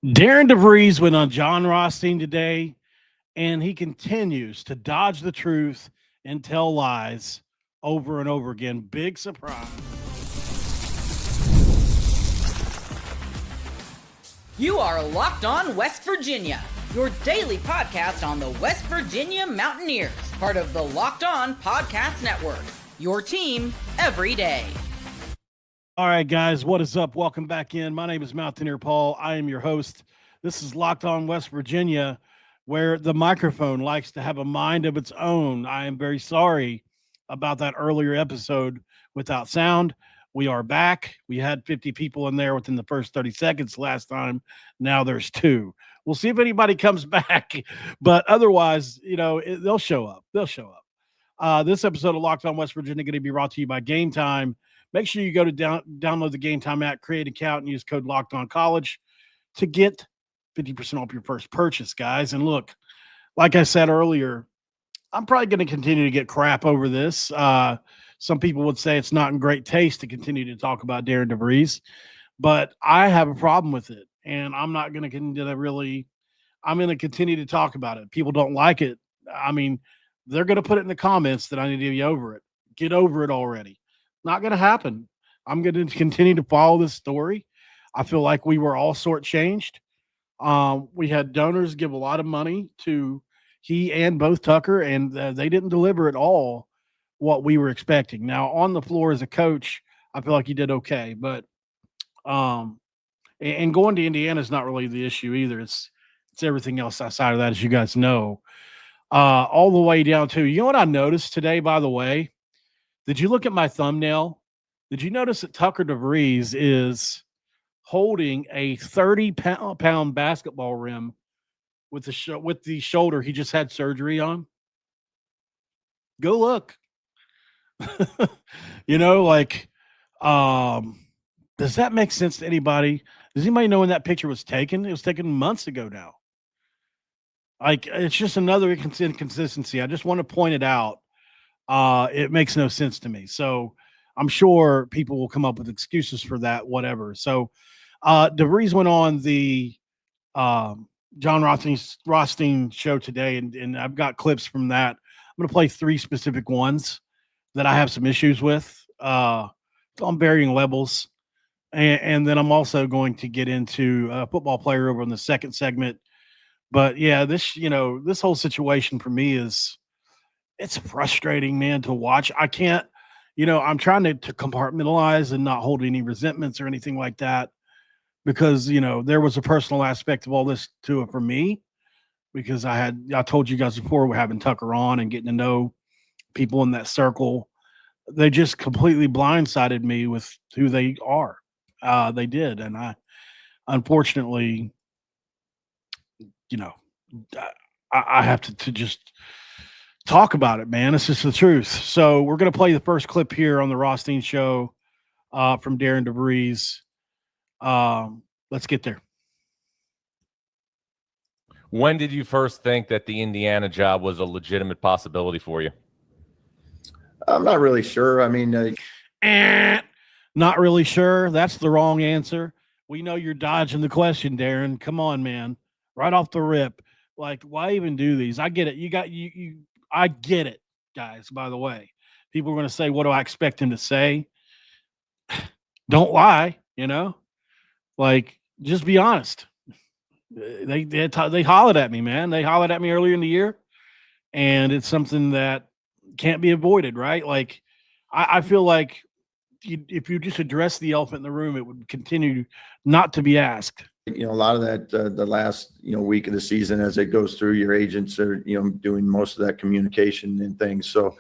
Darren Devries went on John Rothstein today, and he continues to dodge the truth and tell lies over and over again. Big surprise. You are Locked On West Virginia, your daily podcast on the West Virginia Mountaineers, part of the Locked On Podcast Network, your team every day. All right, guys, what is up? Welcome back in. My name is Mountaineer Paul. I am your host. This is Locked On West Virginia, where the microphone likes to have a mind of its own. I am very sorry about that earlier episode without sound. We are back. We had 50 people in there within the first 30 seconds last time. Now there's 2. We'll see if anybody comes back, but otherwise, they'll show up. They'll show up. This episode of Locked On West Virginia going to be brought to you by Game Time. Make sure you go to download the Game Time app, create an account, and use code Locked On College to get 50% off your first purchase, guys. And look, like I said earlier, I'm probably going to continue to get crap over this. Some people would say it's not in great taste to continue to talk about Darren Devries, but I have a problem with it, and I'm not going to continue to I'm going to continue to talk about it. People don't like it. I mean, they're going to put it in the comments that I need to be over it. Get over it already. Not going to happen. I'm going to continue to follow this story. I feel like we were all shortchanged. We had donors give a lot of money to he and both Tucker, and they didn't deliver at all what we were expecting. Now, on the floor as a coach, I feel like he did okay, but and going to Indiana is not really the issue either. It's everything else outside of that, as you guys know. All the way down to, you know what I noticed today, by the way? Did you look at my thumbnail? Did you notice that Tucker Devries is holding a 30-pound basketball rim with the shoulder he just had surgery on? Go look. Does that make sense to anybody? Does anybody know when that picture was taken? It was taken months ago now. Like, it's just another inconsistency. I just want to point it out. It makes no sense to me. So I'm sure people will come up with excuses for that, whatever. So DeVries went on the John Rothstein show today, and I've got clips from that. I'm going to play 3 specific ones that I have some issues with on varying levels. And then I'm also going to get into a football player over in the second segment. But, yeah, this whole situation for me it's frustrating, man, to watch. I can't, I'm trying to compartmentalize and not hold any resentments or anything like that because, there was a personal aspect of all this to it for me because I told you guys before we're having Tucker on and getting to know people in that circle. They just completely blindsided me with who they are. They did. And I, unfortunately, I have to just talk about it, man. It's just the truth. So we're going to play the first clip here on the Rothstein show from Darren Devries. Let's get there. When did you first think that the Indiana job was a legitimate possibility for you? I'm not really sure. I mean, not really sure. That's the wrong answer. We know you're dodging the question, Darren. Come on, man. Right off the rip. Like, why even do these? I get it. I get it, guys, by the way. People are going to say, what do I expect him to say? Don't lie, Like, just be honest. They hollered at me, man. They hollered at me earlier in the year, and it's something that can't be avoided, right? Like, I feel like if you just address the elephant in the room, it would continue not to be asked. A lot of that, the last, week of the season, as it goes through, your agents are, doing most of that communication and things. So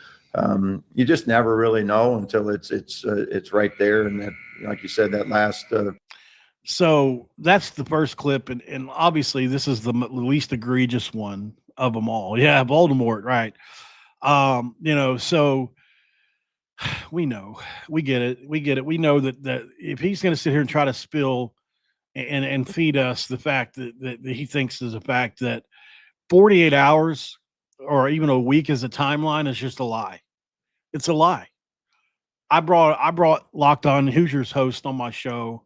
you just never really know until it's right there. And that, like you said, that last. So that's the first clip. And obviously this is the least egregious one of them all. Yeah. Voldemort. Right. So we know, we get it. We know that if he's going to sit here and try to spill and feed us the fact that he thinks is a fact that 48 hours or even a week as a timeline is just a lie. It's a lie. I brought Locked On Hoosiers host on my show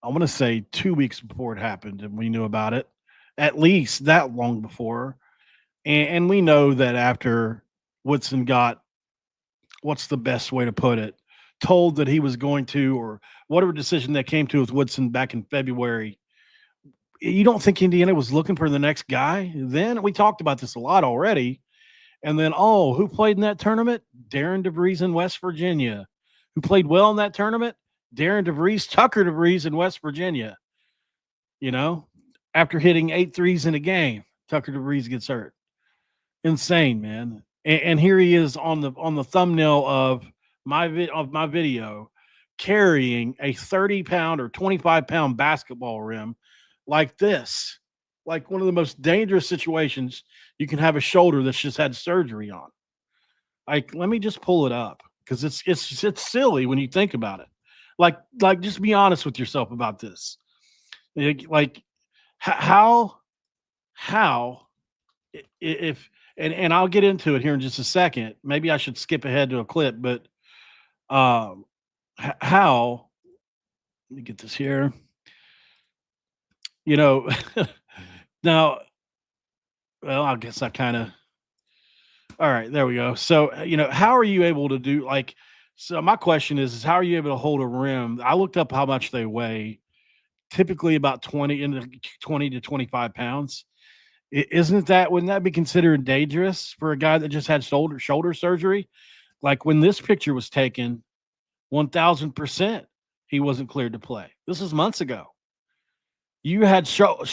I want to say 2 weeks before it happened, and we knew about it at least that long before. And we know that after Woodson got, what's the best way to put it, told that he was going to, or whatever decision they came to with Woodson back in February, you don't think Indiana was looking for the next guy? Then we talked about this a lot already. And then, oh, who played in that tournament? Darren Devries in West Virginia. Who played well in that tournament? Darren Devries, Tucker Devries in West Virginia. You know, after hitting 8 threes in a game, Tucker Devries gets hurt. Insane, man. And here he is on the thumbnail of my video, carrying a 30-pound or 25-pound basketball rim like this, like one of the most dangerous situations you can have a shoulder that's just had surgery on. Like, let me just pull it up because it's silly when you think about it. Like just be honest with yourself about this. Like how if and I'll get into it here in just a second. Maybe I should skip ahead to a clip, but how, let me get this here. You know, now, well, I guess I kind of, all right, there we go. So, how are you able to do so my question is how are you able to hold a rim? I looked up how much they weigh, typically about 20 to 25 pounds. Wouldn't that be considered dangerous for a guy that just had shoulder surgery? Like when this picture was taken, 1000% he wasn't cleared to play. This was months ago. You had shoulder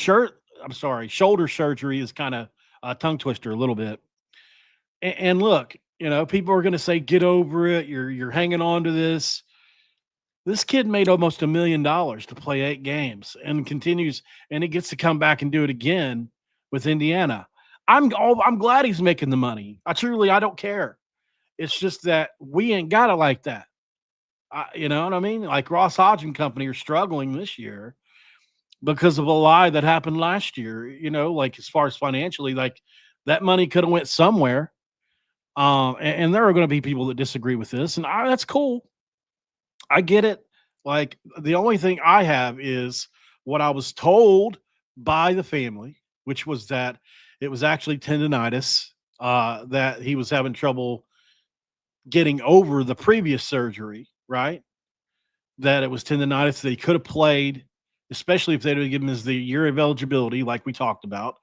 surgery is kind of a tongue twister a little bit. And look, people are going to say, get over it. You're hanging on to this. This kid made almost $1 million to play 8 games and continues, and he gets to come back and do it again with Indiana. I'm glad he's making the money. I don't care. It's just that we ain't got it like that. You know what I mean? Like Ross Hodge and company are struggling this year because of a lie that happened last year, like as far as financially, like that money could have went somewhere. And there are going to be people that disagree with this, and that's cool. I get it. Like the only thing I have is what I was told by the family, which was that it was actually tendonitis, that he was having trouble getting over the previous surgery, right? That it was tendonitis that he could have played, especially if they'd have given him the year of eligibility, like we talked about.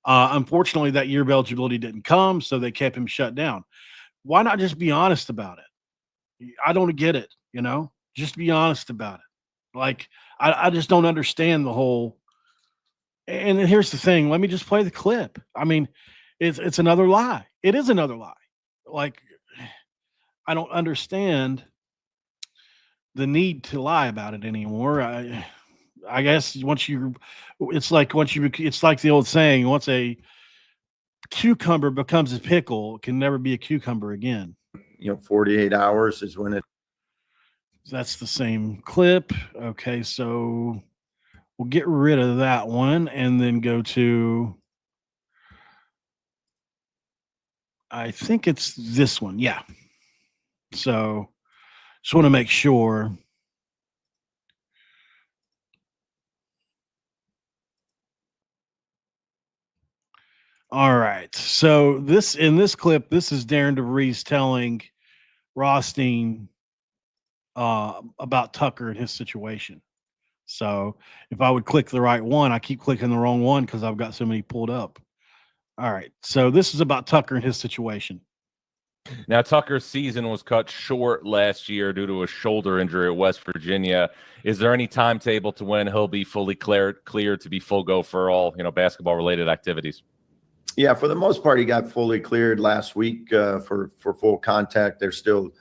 Unfortunately, that year of eligibility didn't come, so they kept him shut down. Why not just be honest about it? I don't get it, just be honest about it. Like, I just don't understand the whole. And then here's the thing. Let me just play the clip. I mean, it's another lie. It is another lie. Like, I don't understand the need to lie about it anymore. I guess it's like the old saying, once a cucumber becomes a pickle, it can never be a cucumber again. 48 hours is when that's the same clip. Okay, so we'll get rid of that one and then go to, I think it's this one. Yeah. So just want to make sure. All right. So in this clip, this is Darren DeVries telling Rothstein about Tucker and his situation. So if I would click the right one, I keep clicking the wrong one because I've got so many pulled up. All right. So this is about Tucker and his situation. Now, Tucker's season was cut short last year due to a shoulder injury at West Virginia. Is there any timetable to when he'll be fully cleared to be full go for all, basketball-related activities? Yeah, for the most part, he got fully cleared last week for full contact. They're still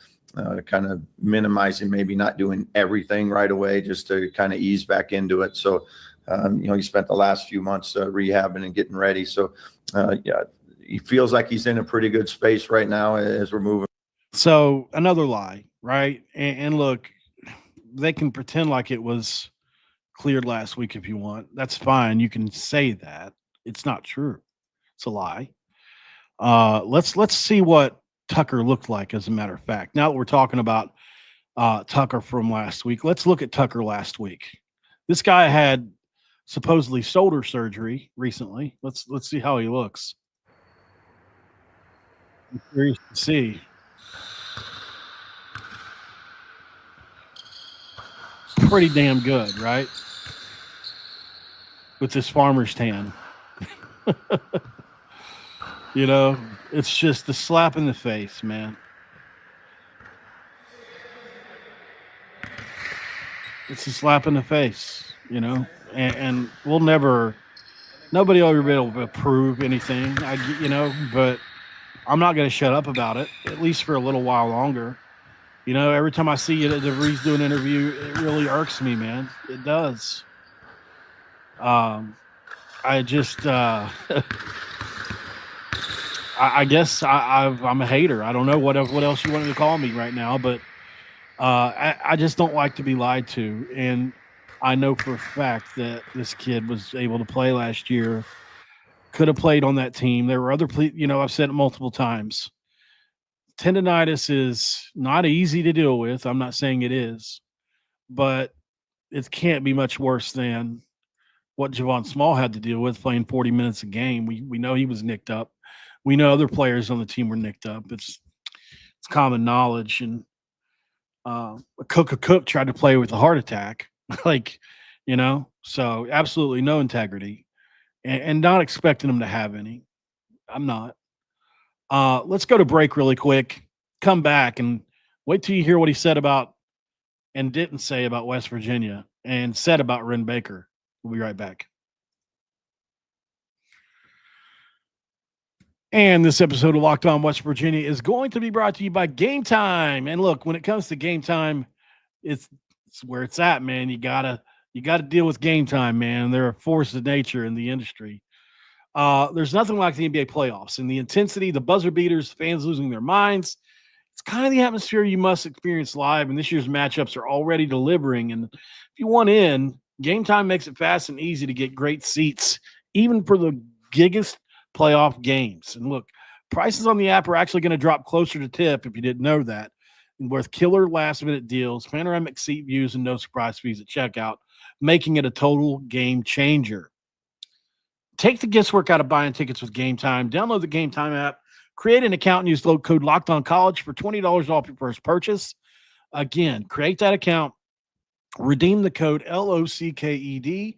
kind of minimizing, maybe not doing everything right away, just to kind of ease back into it. So, he spent the last few months rehabbing and getting ready. So, yeah, he feels like he's in a pretty good space right now as we're moving. So another lie, right? And look, they can pretend like it was cleared last week if you want. That's fine. You can say that. It's not true. It's a lie. Let's see what Tucker looked like, as a matter of fact. Now that we're talking about Tucker from last week, let's look at Tucker last week. This guy had supposedly shoulder surgery recently. Let's see how he looks. I'm curious to see. Pretty damn good, right? With this farmer's tan. You know, it's just a slap in the face, man. It's a slap in the face, you know, and we'll nobody will ever be able to prove anything, but I'm not going to shut up about it, at least for a little while longer. You know, every time I see you at Devries do an interview, it really irks me, man. It does. I just, I guess I'm a hater. I don't know what else you wanted to call me right now, but I just don't like to be lied to. And I know for a fact that this kid was able to play last year, could have played on that team. There were other, I've said it multiple times. Tendonitis is not easy to deal with. I'm not saying it is, but it can't be much worse than what Javon Small had to deal with playing 40 minutes a game. We know he was nicked up. We know other players on the team were nicked up. It's common knowledge. And Cook tried to play with a heart attack, so absolutely no integrity, and not expecting him to have any. I'm not. Let's go to break really quick, come back, and wait till you hear what he said about and didn't say about West Virginia and said about Ren Baker. We'll be right back. And this episode of Locked On West Virginia is going to be brought to you by Game Time. And look, when it comes to Game Time, it's where it's at, man. You gotta deal with Game Time, man. They're a force of nature in the industry. There's nothing like the NBA playoffs and the intensity, the buzzer beaters, fans losing their minds. It's kind of the atmosphere you must experience live, and this year's matchups are already delivering. And if you want in, Game Time makes it fast and easy to get great seats, even for the biggest playoff games. And look, prices on the app are actually going to drop closer to tip if you didn't know that. And with killer last-minute deals, panoramic seat views, and no surprise fees at checkout, making it a total game changer. Take the guesswork out of buying tickets with Game Time. Download the Game Time app, create an account, and use code LOCKEDONCollege for $20 off your first purchase. Again, create that account, redeem the code LOCKED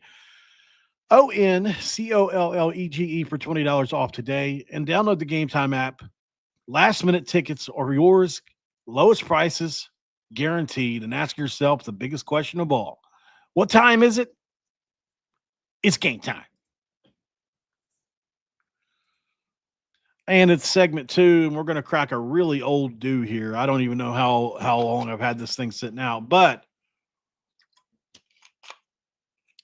ONCOLLEGE for $20 off today, and download the Game Time app. Last minute tickets are yours, lowest prices guaranteed. And ask yourself the biggest question of all: what time is it? It's game time. And it's segment 2, and we're going to crack a really old do here. I don't even know how long I've had this thing sitting out, but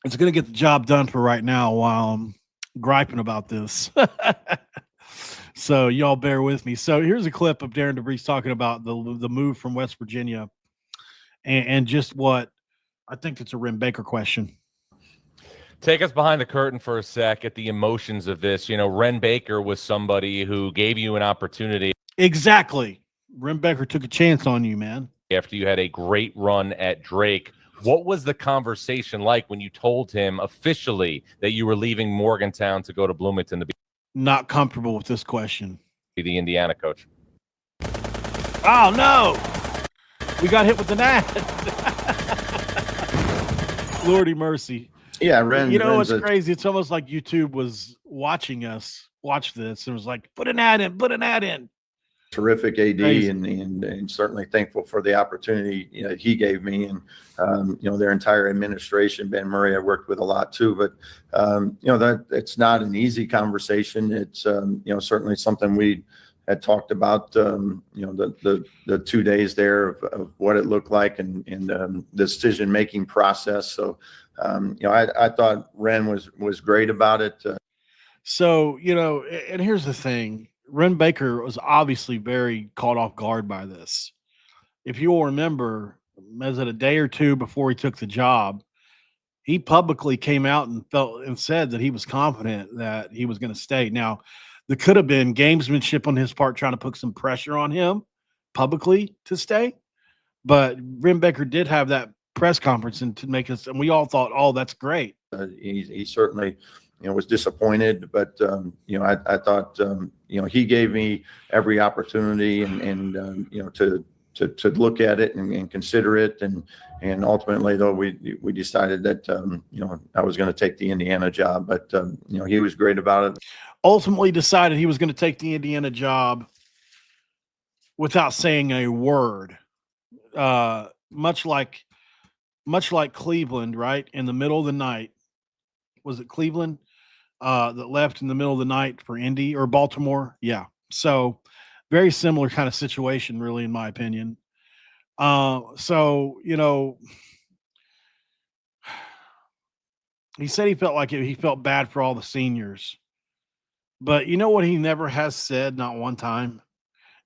it's going to get the job done for right now while I'm griping about this. So y'all bear with me. So here's a clip of Darren Devries talking about the move from West Virginia and just what I think it's a Ren Baker question. Take us behind the curtain for a sec at the emotions of this. Ren Baker was somebody who gave you an opportunity. Exactly. Ren Baker took a chance on you, man. After you had a great run at Drake. What was the conversation like when you told him officially that you were leaving Morgantown to go to Bloomington to be not comfortable with this question? The Indiana coach. Oh, no. We got hit with the gnat. Lordy mercy. Yeah, Ren. It's crazy. It's almost like YouTube was watching us watch this and was like, put an ad in. Terrific AD and certainly thankful for the opportunity he gave me, and their entire administration. Ben Murray I worked with a lot too, but that it's not an easy conversation. It's certainly something we had talked about the 2 days there of what it looked like and the decision making process. So I thought Ren was great about it. So and here's the thing. Ren Baker was obviously very caught off guard by this. If you'll remember, as a day or two before he took the job, he publicly came out and said that he was confident that he was going to stay. Now, there could have been gamesmanship on his part trying to put some pressure on him publicly to stay, but Ren Baker did have that press conference and to make us, and we all thought, oh, that's great. He certainly, was disappointed, but I thought he gave me every opportunity and to look at it and consider it, and ultimately though we decided that I was going to take the Indiana job, but he was great about it. Ultimately decided he was going to take the Indiana job without saying a word. Much like Cleveland, right? In the middle of the night. Was it Cleveland that left in the middle of the night for Indy, or Baltimore? Yeah. So very similar kind of situation, really, in my opinion. So, he said he felt like he felt bad for all the seniors. But you know what he never has said, not one time?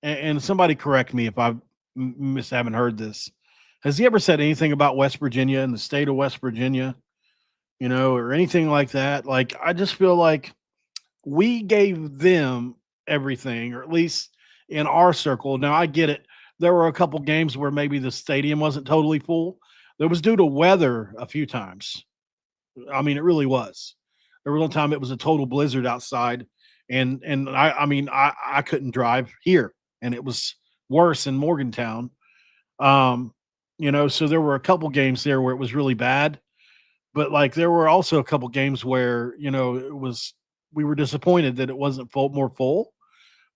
And somebody correct me if I haven't heard this. Has he ever said anything about West Virginia and the state of West Virginia, or anything like that? Like, I just feel like we gave them everything, or at least in our circle. Now, I get it. There were a couple games where maybe the stadium wasn't totally full. That was due to weather a few times. I mean, it really was. There was one time it was a total blizzard outside, and I couldn't drive here, and it was worse in Morgantown. So there were a couple games there where it was really bad, but like there were also a couple games where we were disappointed that it wasn't more full.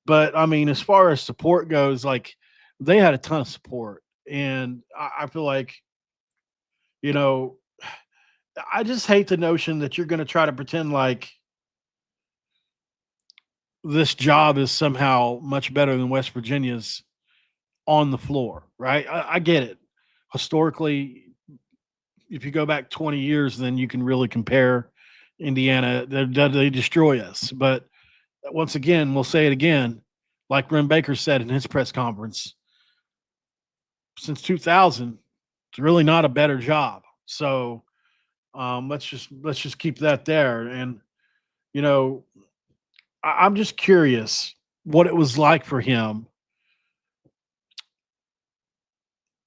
But I mean, as far as support goes, like they had a ton of support, and I feel like, I just hate the notion that you're going to try to pretend like this job is somehow much better than West Virginia's on the floor, right? I get it. Historically, if you go back 20 years, then you can really compare Indiana. They destroy us. But once again, we'll say it again, like Ren Baker said in his press conference, since 2000, it's really not a better job. So let's just keep that there. And, I'm just curious what it was like for him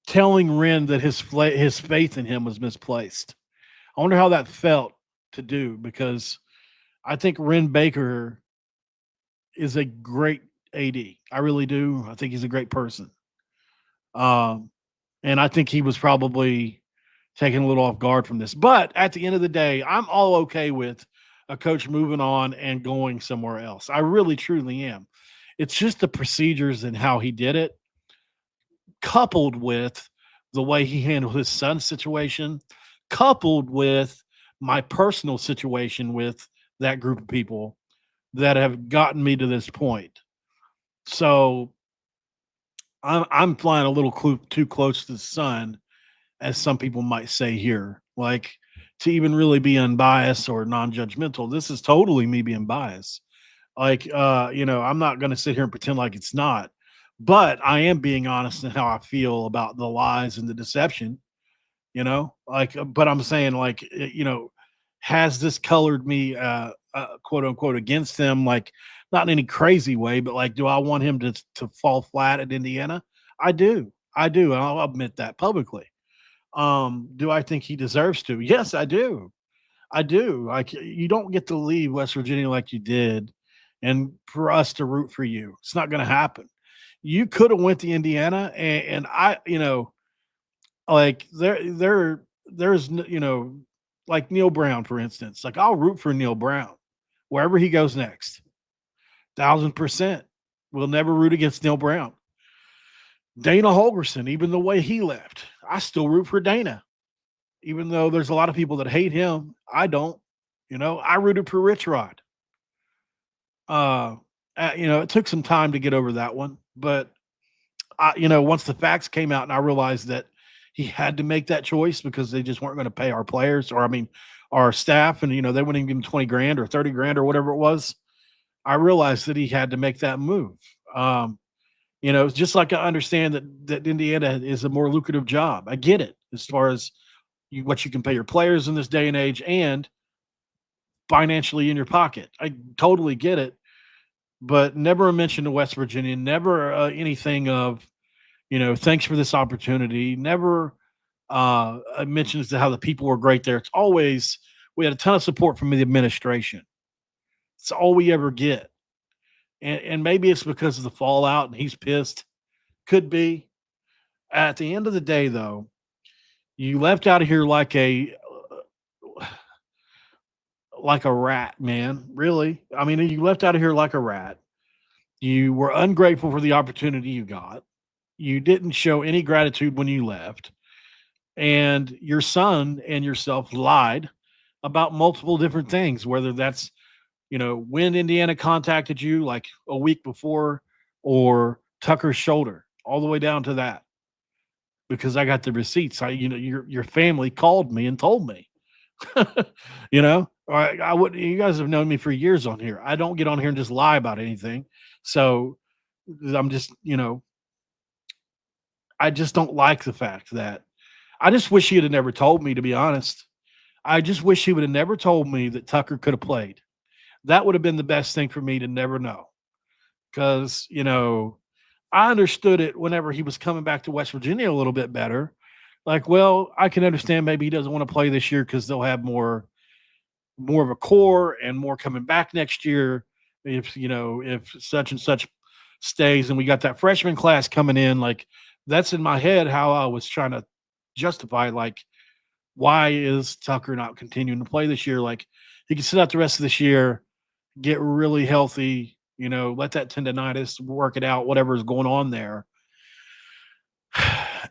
telling Ren that his faith in him was misplaced. I wonder how that felt to do, because I think Ren Baker is a great AD. I really do. I think he's a great person. And I think he was probably taken a little off guard from this. But at the end of the day, I'm all okay with a coach moving on and going somewhere else. I really, truly am. It's just the procedures and how he did it, coupled with the way he handled his son's situation, coupled with my personal situation with that group of people that have gotten me to this point. So I'm flying a little too close to the sun, as some people might say here, like to even really be unbiased or non-judgmental. This is totally me being biased. Like, I'm not going to sit here and pretend like it's not, but I am being honest in how I feel about the lies and the deception, but I'm saying, like, has this colored me, quote unquote, against them? Like, not in any crazy way, but like, do I want him to fall flat at Indiana? I do. And I'll admit that publicly. Do I think he deserves to? Yes, I do. Like, you don't get to leave West Virginia like you did and for us to root for you. It's not going to happen. You could have went to Indiana, and I, like there's, like Neil Brown, for instance. Like, I'll root for Neil Brown wherever he goes next. 1,000%. We'll never root against Neil Brown. Dana Holgerson, even the way he left, I still root for Dana. Even though there's a lot of people that hate him, I don't. I rooted for Rich Rod. It took some time to get over that one, but once the facts came out and I realized that he had to make that choice because they just weren't going to pay our players, or our staff, and they wouldn't even give him 20 grand or 30 grand or whatever it was. I realized that he had to make that move. It's just like I understand that Indiana is a more lucrative job. I get it as far as what you can pay your players in this day and age and financially in your pocket. I totally get it, but never a mention of West Virginia, never anything of, thanks for this opportunity. Never I mentioned as to how the people were great there. It's always, we had a ton of support from the administration. It's all we ever get. And maybe it's because of the fallout and he's pissed. Could be. At the end of the day, though, you left out of here like a rat, man. Really. I mean, you left out of here like a rat. You were ungrateful for the opportunity you got. You didn't show any gratitude when you left. And your son and yourself lied about multiple different things, whether that's, when Indiana contacted you like a week before, or Tucker's shoulder, all the way down to that. Because I got the receipts. Your family called me and told me. I would. You guys have known me for years on here. I don't get on here and just lie about anything. So I'm just, I just don't like the fact that I just wish he had never told me, to be honest. I just wish he would have never told me that Tucker could have played. That would have been the best thing for me to never know. Because, I understood it whenever he was coming back to West Virginia a little bit better. Like, well, I can understand maybe he doesn't want to play this year because they'll have more of a core and more coming back next year. If such and such stays and we got that freshman class coming in, like that's in my head how I was trying to justify, like, why is Tucker not continuing to play this year? Like, he can sit out the rest of this year, get really healthy, let that tendonitis work it out, whatever is going on there,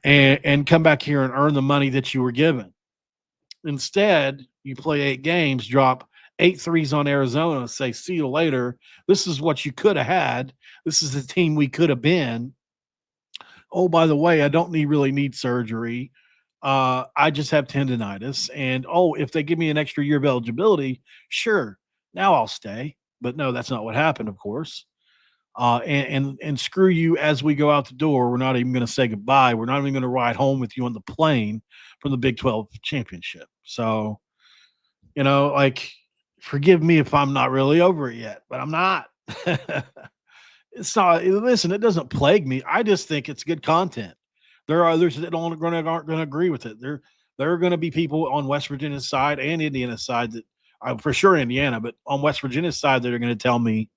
and come back here and earn the money that you were given. Instead, you play 8 games, drop 8 threes on Arizona, say, see you later. This is what you could have had. This is the team we could have been. Oh, by the way, I don't really need surgery. I just have tendonitis. And, if they give me an extra year of eligibility, sure, now I'll stay. But no, that's not what happened, of course. And screw you as we go out the door. We're not even going to say goodbye. We're not even going to ride home with you on the plane from the Big 12 championship. So, forgive me if I'm not really over it yet, but I'm not. It's not. Listen, it doesn't plague me. I just think it's good content. There are others that aren't going to agree with it. There are going to be people on West Virginia's side and Indiana's side that, for sure Indiana, but on West Virginia's side, that are going to tell me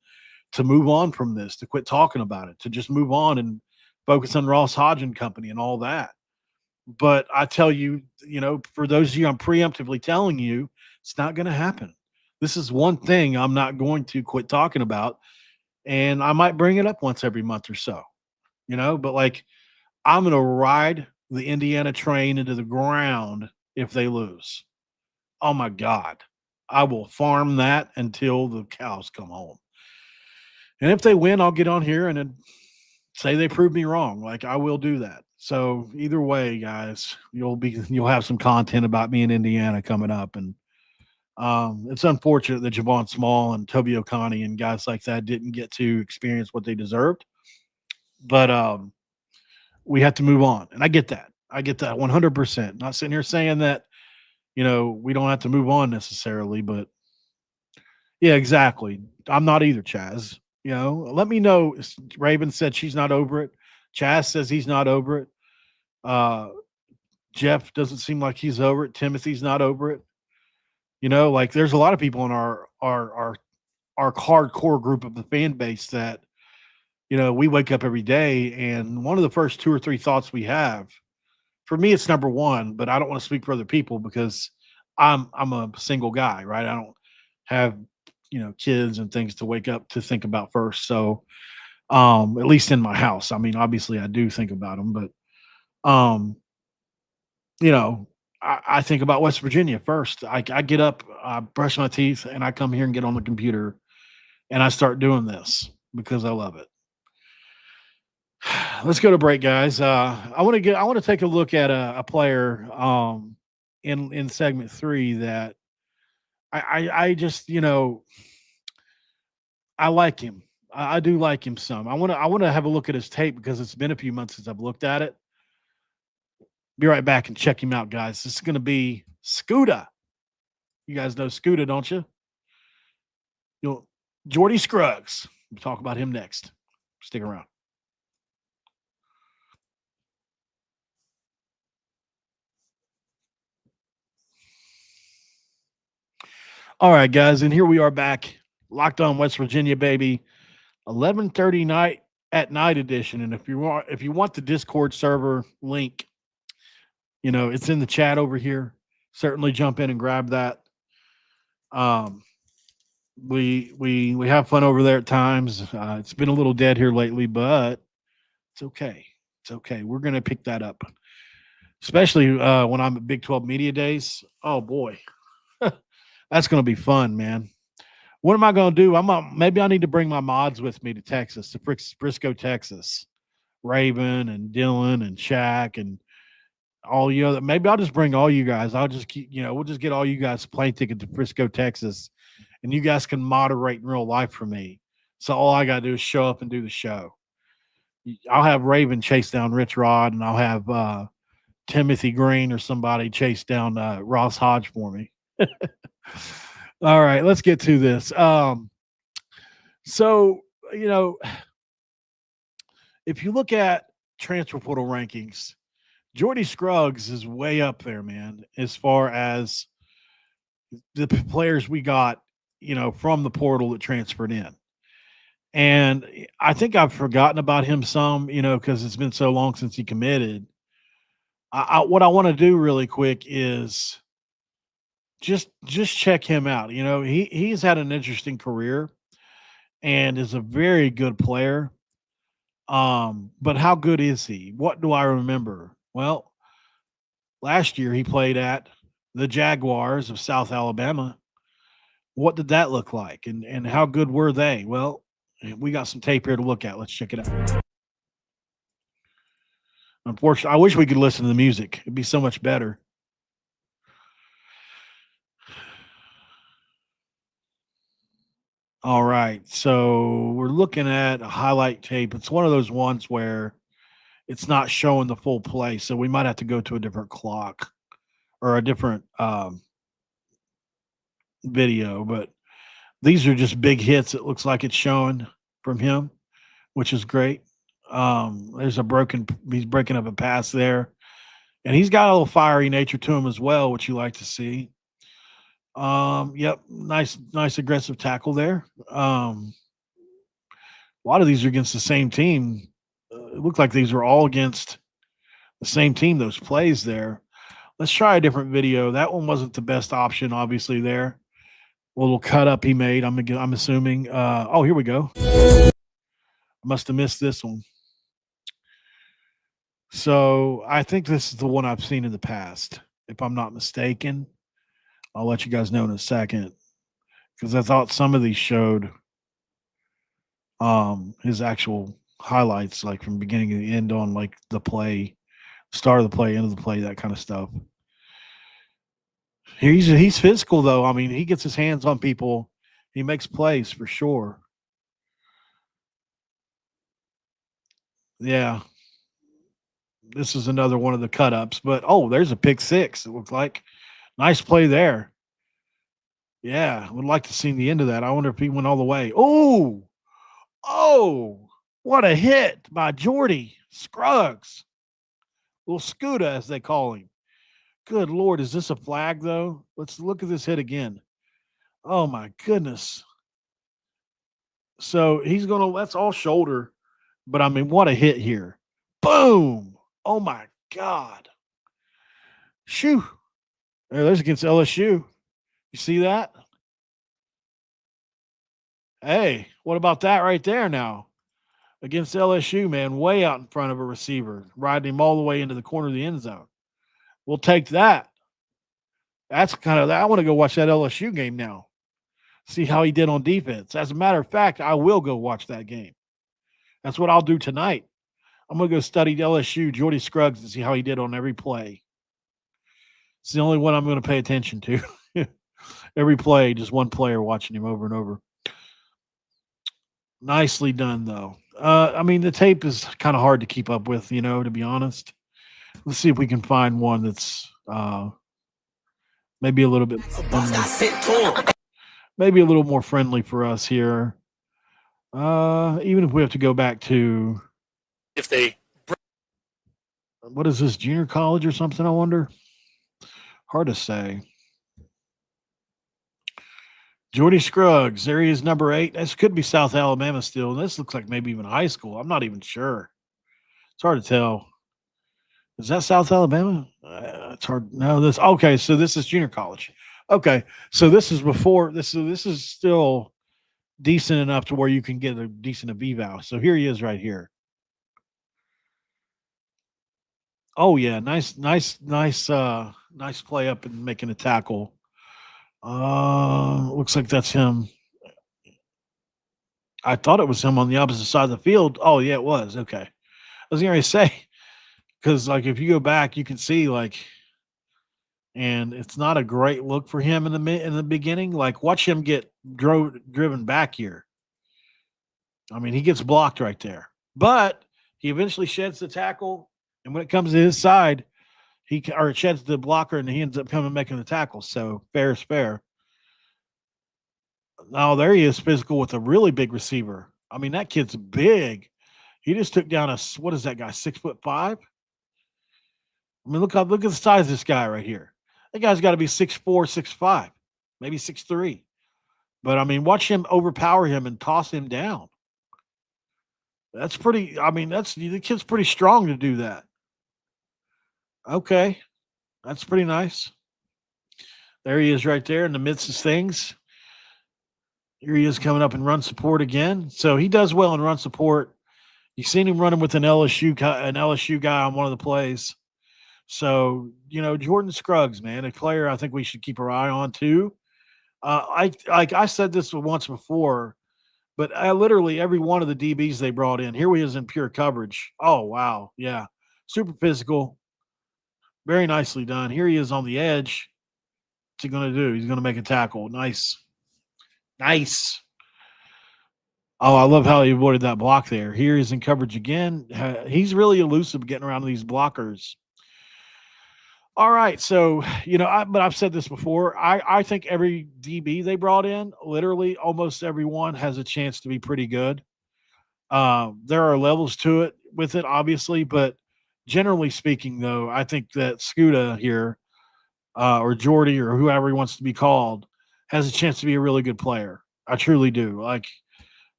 to move on from this, to quit talking about it, to just move on and focus on Ross Hodge and company and all that. But I tell you, for those of you, I'm preemptively telling you, it's not going to happen. This is one thing I'm not going to quit talking about. And I might bring it up once every month or so, but like, I'm going to ride the Indiana train into the ground if they lose. Oh my God. I will farm that until the cows come home. And if they win, I'll get on here and then say they proved me wrong. Like, I will do that. So either way, guys, you'll have some content about me in Indiana coming up. And it's unfortunate that Javon Small and Toby Oconee and guys like that didn't get to experience what they deserved. But we have to move on. And I get that. 100%. Not sitting here saying that, we don't have to move on necessarily, but yeah, exactly. I'm not either, Chaz. Let me know. Raven said she's not over it. Chaz says he's not over it. Jeff doesn't seem like he's over it. Timothy's not over it. Like, there's a lot of people in our hardcore group of the fan base that, we wake up every day, and one of the first 2 or 3 thoughts we have, for me, it's number one, but I don't want to speak for other people because I'm a single guy, right? I don't have, kids and things to wake up to think about first. So, at least in my house, I mean, obviously I do think about them, but, I think about West Virginia first. I get up, I brush my teeth, and I come here and get on the computer and I start doing this because I love it. Let's go to break, guys. I want to take a look at a player in segment 3 that I just, I like him. I do like him some. I want to have a look at his tape because it's been a few months since I've looked at it. Be right back and check him out, guys. This is going to be Scooter. You guys know Scooter, don't you? Jordy Scrugs. We'll talk about him next. Stick around. All right, guys, and here we are back, locked on West Virginia, baby. 11:30 night at night edition. And if you want the Discord server link, it's in the chat over here. Certainly jump in and grab that. We have fun over there at times. It's been a little dead here lately, but it's okay. It's okay. We're gonna pick that up, especially when I'm at Big 12 Media Days. Oh boy, that's gonna be fun, man. What am I gonna do? Maybe I need to bring my mods with me to Texas, to Briscoe, Texas. Raven and Dylan and Shaq and all you other. Maybe I'll just bring all you guys. I'll just keep, we'll just get all you guys a plane ticket to Briscoe, Texas, and you guys can moderate in real life for me. So all I got to do is show up and do the show. I'll have Raven chase down Rich Rod, and I'll have Timothy Green or somebody chase down Ross Hodge for me. All right, let's get to this. So, if you look at transfer portal rankings, Jordy Scrugs is way up there, man, as far as the players we got, from the portal that transferred in. And I think I've forgotten about him some, because it's been so long since he committed. What I want to do really quick is just check him out. He's had an interesting career and is a very good player. But how good is he? What do I remember? Well, last year he played at the Jaguars of South Alabama. What did that look like? And how good were they? Well, we got some tape here to look at. Let's check it out. Unfortunately, I wish we could listen to the music. It'd be so much better. All right. So we're looking at a highlight tape. It's one of those ones where it's not showing the full play. So we might have to go to a different clock or a different video. But these are just big hits. It looks like it's showing from him, which is great. He's breaking up a pass there. And he's got a little fiery nature to him as well, which you like to see. Yep, nice aggressive tackle there. A lot of these are against the same team. It looked like these were all against the same team, those plays there. Let's try a different video. That one wasn't the best option, obviously, there. A little cut up he made, I'm assuming. Oh, here we go. I must have missed this one. So I think this is the one I've seen in the past, if I'm not mistaken. I'll let you guys know in a second, because I thought some of these showed his actual highlights, like from beginning to the end on like the play, start of the play, end of the play, that kind of stuff. He's physical though. I mean, he gets his hands on people. He makes plays for sure. Yeah. This is another one of the cut ups, but there's a pick six. It looks like nice play there. Yeah, would like to see the end of that. I wonder if he went all the way. Oh, what a hit by Jordy Scrugs. Little Scooter, as they call him. Good Lord, is this a flag, though? Let's look at this hit again. Oh, my goodness. So that's all shoulder. But, I mean, what a hit here. Boom. Oh, my God. Shoo. There's against LSU. You see that? Hey, what about that right there now? Against LSU, man, way out in front of a receiver, riding him all the way into the corner of the end zone. We'll take that. That's kind of that. I want to go watch that LSU game now. See how he did on defense. As a matter of fact, I will go watch that game. That's what I'll do tonight. I'm going to go study LSU, Jordy Scruggs, to see how he did on every play. It's the only one I'm going to pay attention to. Every play, just one player watching him over and over. Nicely done, though. I mean, the tape is kind of hard to keep up with, to be honest. Let's see if we can find one that's maybe a little bit maybe a little more friendly for us here. Even if we have to go back to what is this, junior college or something, I wonder? Hard to say. Jordy Scrugs, there he is, number 8. This could be South Alabama still. This looks like maybe even high school. I'm not even sure. It's hard to tell. Is that South Alabama? It's hard. No, this. Okay, so this is junior college. Okay, so this is before this. This is still decent enough to where you can get a decent eval. So here he is, right here. Oh yeah, nice play up and making a tackle. Looks like that's him. I thought it was him on the opposite side of the field. Oh yeah, it was. Okay, I was going to say, because like if you go back, you can see like, and it's not a great look for him in the beginning. Like watch him get driven back here. I mean, he gets blocked right there, but he eventually sheds the tackle, and when it comes to his side, it sheds the blocker, and he ends up coming making the tackle. So fair is fair. Now there he is, physical with a really big receiver. I mean, that kid's big. He just took down what is that guy, 6'5"? I mean, look at the size of this guy right here. That guy's got to be 6'4", 6'5", maybe 6'3". But I mean, watch him overpower him and toss him down. That's pretty. I mean, the kid's pretty strong to do that. Okay, that's pretty nice. There he is, right there in the midst of things. Here he is coming up in run support again. So he does well in run support. You've seen him running with an LSU guy on one of the plays. So, Jordan Scruggs, man, a player I think we should keep our eye on too. I said this once before, but literally every one of the DBs they brought in, here he is in pure coverage. Oh, wow. Yeah. Super physical. Very nicely done. Here he is on the edge. What's he going to do? He's going to make a tackle. Nice. Oh, I love how he avoided that block there. Here he's in coverage again. He's really elusive getting around these blockers. All right, so, but I've said this before. I think every DB they brought in, literally almost everyone has a chance to be pretty good. There are levels to it with it, obviously, but generally speaking, though, I think that Scuda here, or Jordy, or whoever he wants to be called, has a chance to be a really good player. I truly do. Like,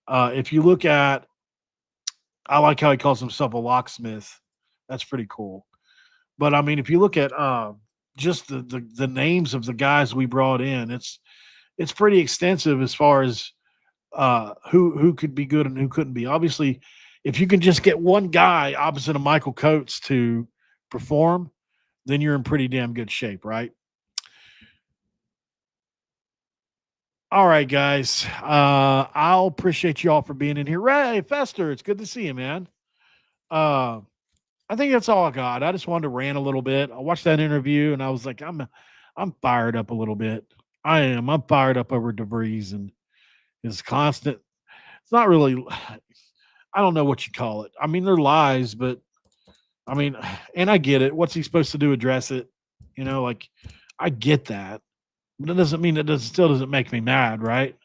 if you look at, I like how he calls himself a locksmith. That's pretty cool. But I mean, if you look at just the names of the guys we brought in, it's pretty extensive as far as who could be good and who couldn't be. Obviously, if you can just get one guy opposite of Michael Coates to perform, then you're in pretty damn good shape, right? All right, guys. I'll appreciate you all for being in here. Ray Fester, it's good to see you, man. I think that's all I got. I just wanted to rant a little bit. I watched that interview and I was like, I'm fired up a little bit. I am. I'm fired up over Devries and his constant. It's not really. I don't know what you call it. I mean, they're lies, but I mean, and I get it. What's he supposed to do? Address it? Like I get that. But it doesn't mean still doesn't make me mad, right?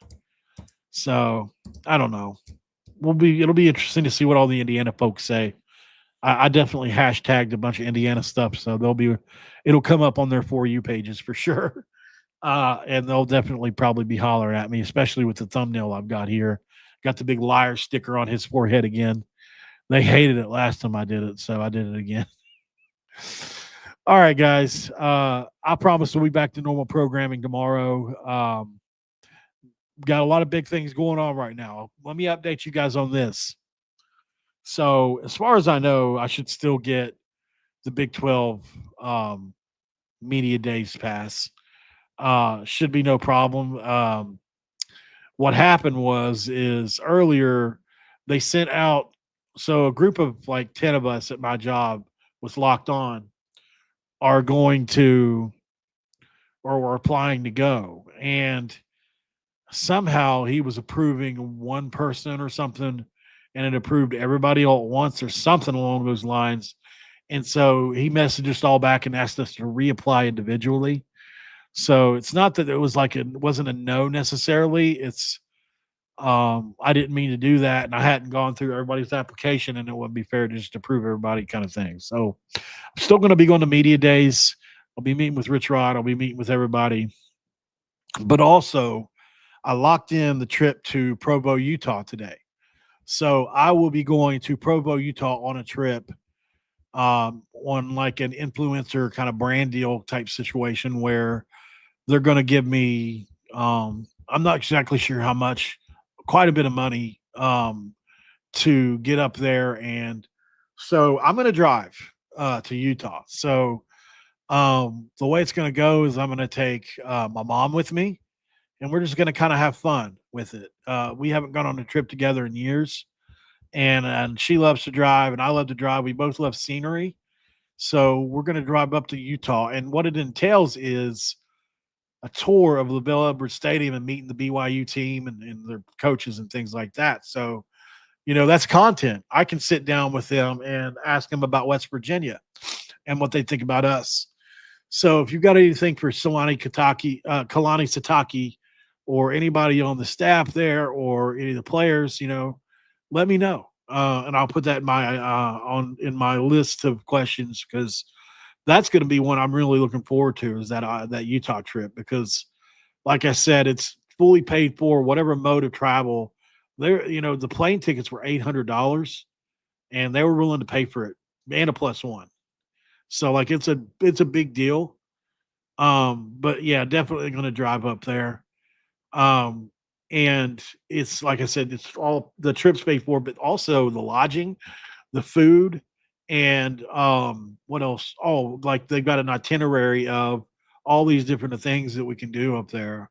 So I don't know. It'll be interesting to see what all the Indiana folks say. I definitely hashtagged a bunch of Indiana stuff, so it'll come up on their For You pages for sure. And they'll definitely probably be hollering at me, especially with the thumbnail I've got here. Got the big liar sticker on his forehead again. They hated it last time I did it, so I did it again. All right, guys. I promise we'll be back to normal programming tomorrow. Got a lot of big things going on right now. Let me update you guys on this. So, as far as I know, I should still get the Big 12 Media Days pass. Should be no problem. What happened is earlier they sent out, so a group of like 10 of us at my job was locked on. Are going to, or were applying to go. And somehow he was approving one person or something, and it approved everybody all at once or something along those lines. And so he messaged us all back and asked us to reapply individually. So it's not that it wasn't a no necessarily. It's, I didn't mean to do that, and I hadn't gone through everybody's application, and it wouldn't be fair to just approve everybody kind of thing. So I'm still going to be going to media days. I'll be meeting with Rich Rod. I'll be meeting with everybody. But also, I locked in the trip to Provo, Utah today. So I will be going to Provo, Utah on a trip, on like an influencer kind of brand deal type situation where they're going to give me, I'm not exactly sure how much, quite a bit of money, to get up there. And so I'm going to drive to Utah. So the way it's going to go is I'm going to take my mom with me, and we're just going to kind of have fun with it. We haven't gone on a trip together in years, and she loves to drive, and I love to drive. We both love scenery, so we're going to drive up to Utah, and what it entails is a tour of LaBelle Edwards Stadium and meeting the BYU team and their coaches and things like that. So, that's content. I can sit down with them and ask them about West Virginia and what they think about us. So if you've got anything for Kalani Sataki, or anybody on the staff there, or any of the players, let me know. And I'll put that in my list of questions, because that's going to be one I'm really looking forward to, is that Utah trip, because like I said, it's fully paid for, whatever mode of travel there. The plane tickets were $800, and they were willing to pay for it and a +1. So like, it's a big deal. But yeah, definitely going to drive up there. And it's, like I said, it's all the trips paid for, but also the lodging, the food, and what else? Oh, like they've got an itinerary of all these different things that we can do up there.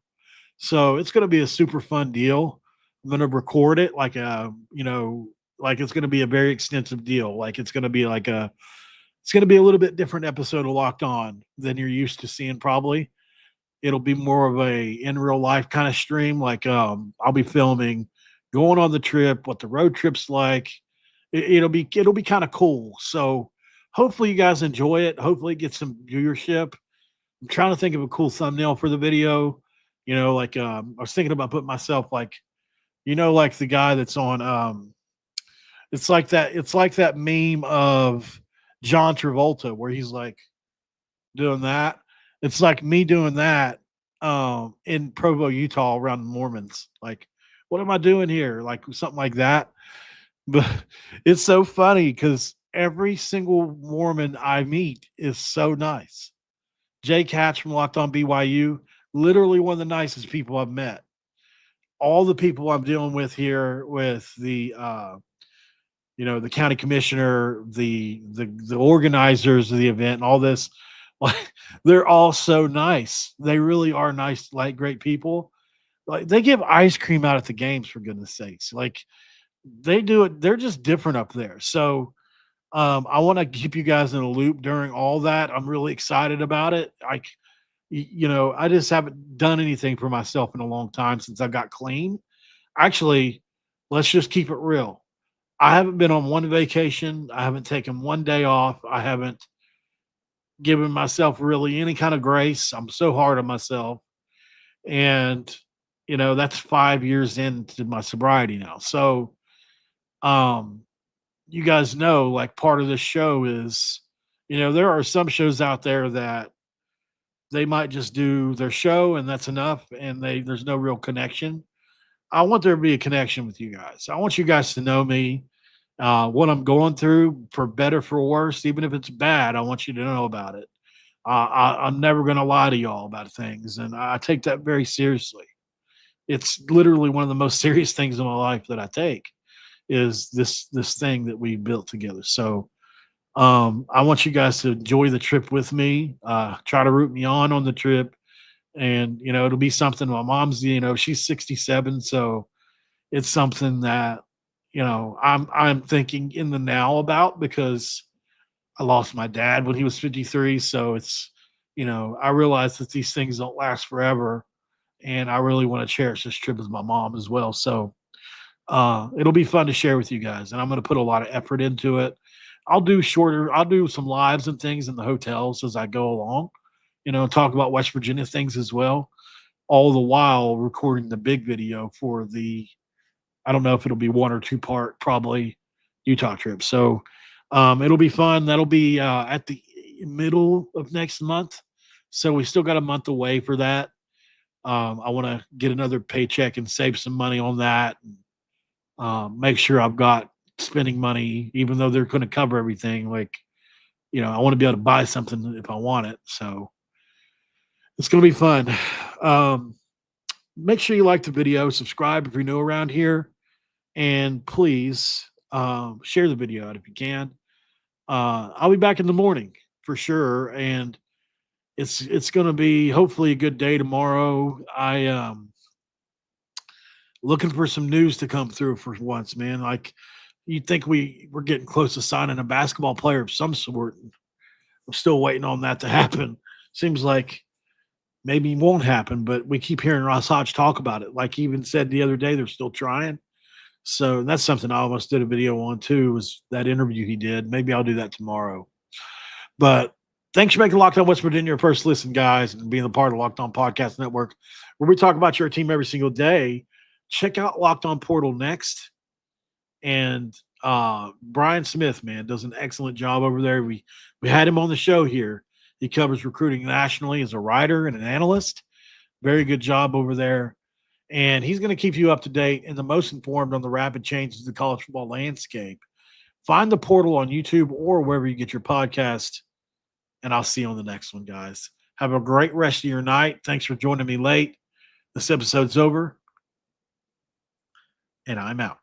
So it's going to be a super fun deal. I'm going to record it like like it's going to be a very extensive deal. Like it's going to be a little bit different episode of Locked On than you're used to seeing. Probably it'll be more of a in real life kind of stream. Like I'll be filming, going on the trip, what the road trip's like. It'll be kind of cool. So hopefully you guys enjoy it. Hopefully get some viewership. I'm trying to think of a cool thumbnail for the video. I was thinking about putting myself like the guy that's on it's like that meme of John Travolta where he's like doing that. It's like me doing that in Provo, Utah, around the Mormons. Like, what am I doing here? Like something like that. But it's so funny because every single Mormon I meet is so nice. Jay Katz from Locked On BYU, literally one of the nicest people I've met. All the people I'm dealing with here, with the the county commissioner, the organizers of the event, and all this, like, they're all so nice. They really are nice, like, great people. Like, they give ice cream out at the games, for goodness sakes. Like, they do it. They're just different up there. So I want to keep you guys in a loop during all that. I'm really excited about it. I just haven't done anything for myself in a long time since I got clean. Actually, let's just keep it real. I haven't been on one vacation. I haven't taken one day off. I haven't given myself really any kind of grace. I'm so hard on myself. And, that's 5 years into my sobriety now. So, you guys know, like, part of this show is, there are some shows out there that they might just do their show and that's enough, and there's no real connection. I want there to be a connection with you guys. I want you guys to know me, what I'm going through, for better, for worse. Even if it's bad, I want you to know about it. I'm never going to lie to y'all about things, and I take that very seriously. It's literally one of the most serious things in my life that I take, is this thing that we built together. So I want you guys to enjoy the trip with me. Try to root me on the trip. And, it'll be something. My mom's, she's 67. So it's something that, I'm thinking in the now about, because I lost my dad when he was 53. So it's, I realize that these things don't last forever. And I really want to cherish this trip with my mom as well. So it'll be fun to share with you guys. And I'm going to put a lot of effort into it. I'll do some lives and things in the hotels as I go along, talk about West Virginia things as well, all the while recording the big video for I don't know if it'll be 1 or 2 part, probably, Utah trip. So it'll be fun. That'll be at the middle of next month. So we still got a month away for that. I want to get another paycheck and save some money on that. And, make sure I've got spending money, even though they're going to cover everything. Like, I want to be able to buy something if I want it. So it's going to be fun. Make sure you like the video, subscribe if you're new around here, and please share the video out if you can. I'll be back in the morning for sure, and it's going to be hopefully a good day tomorrow. I looking for some news to come through for once, man. Like you'd think we're getting close to signing a basketball player of some sort. I'm still waiting on that to happen. Seems like maybe it won't happen, but we keep hearing Ross Hodge talk about it. Like he even said the other day, they're still trying. So that's something I almost did a video on too, was that interview he did. Maybe I'll do that tomorrow. But thanks for making Locked On West Virginia your first listen, guys, and being a part of Locked On Podcast Network, where we talk about your team every single day. Check out Locked On Portal next. And Brian Smith, man, does an excellent job over there. We had him on the show here. He covers recruiting nationally as a writer and an analyst. Very good job over there. And he's going to keep you up to date and the most informed on the rapid changes in the college football landscape. Find the Portal on YouTube or wherever you get your podcast. And I'll see you on the next one, guys. Have a great rest of your night. Thanks for joining me late. This episode's over. And I'm out.